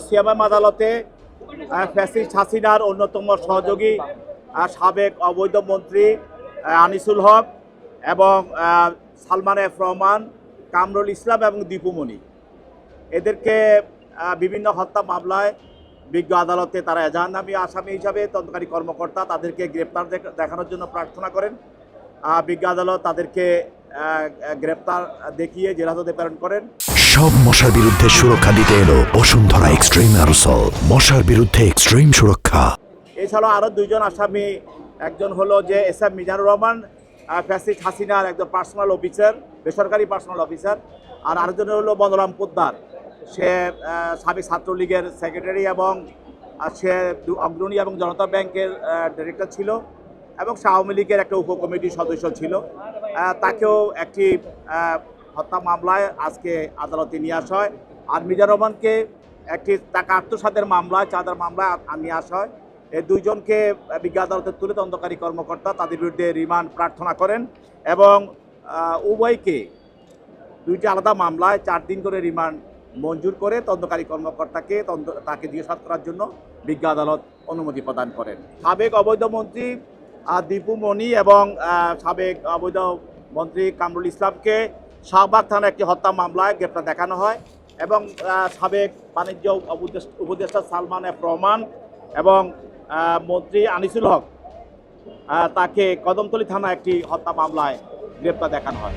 CMM আদালতে fascist হাসিনার অন্যতম সহযোগী সাবেক অবৈধ মন্ত্রী আনিসুল হক এবং সালমান এফ রহমান, কামরুল ইসলাম এবং দীপুমণি, এদেরকে বিভিন্ন হত্যা মামলায় বিজ্ঞ আদালতে তারা এজাহারনামী আসামি হিসাবে তদন্তকারী কর্মকর্তা তাদেরকে গ্রেপ্তার দেখানোর জন্য প্রার্থনা করেন। বিজ্ঞ আদালত তাদেরকে গ্রেপ্তার দেখিয়ে জেলহাজতে প্রেরণ করেন। সব মশার বিরুদ্ধে সুরক্ষা দিতে এলো বসুন্ধরা এক্সট্রিম অ্যারোসল, মশার বিরুদ্ধে এক্সট্রিম সুরক্ষা। এছাড়াও আরও দুইজন আসামি, একজন হলো যে S M Mizanur Rahman, fascist হাসিনার একজন পার্সোনাল অফিসার, বেসরকারি পার্সোনাল অফিসার, আর আরেকজন হলো বদরাম পোদ্দার, সে সাবেক ছাত্রলীগের সেক্রেটারি এবং সে অগ্রণী এবং জনতা ব্যাংকের ডিরেক্টর ছিল এবং আওয়ামী লীগের একটা উপকমিটির সদস্য ছিল। তাকেও একটি হত্যা মামলায় আজকে আদালতে নিয়ে আসা হয়। আর মিজানুর রহমানকে একটি টাকা আত্মসাতের মামলায়, চাঁদার মামলায় নিয়ে আসা হয়। এই দুইজনকে বিজ্ঞ আদালতে তুলে তদন্তকারী কর্মকর্তা তাদের বিরুদ্ধে রিমান্ড প্রার্থনা করেন এবং উভয়কে দুইটি আলাদা মামলায় 4 দিন করে রিমান্ড মঞ্জুর করে তদন্তকারী কর্মকর্তাকে তাকে জিজ্ঞাসাবাদ করার জন্য বিজ্ঞ আদালত অনুমতি প্রদান করেন। সাবেক অবৈধ মন্ত্রী দীপুমণি এবং সাবেক অবৈধ মন্ত্রী কামরুল ইসলামকে শাহবাগ থানার একটি হত্যা মামলায় গ্রেপ্তার দেখানো হয় এবং সাবেক বাণিজ্য উপদেষ্টা সালমান এফ রহমান এবং মন্ত্রী আনিসুল হক তাকে কদমতলী থানা একটি হত্যা মামলায় গ্রেপ্তার দেখানো হয়।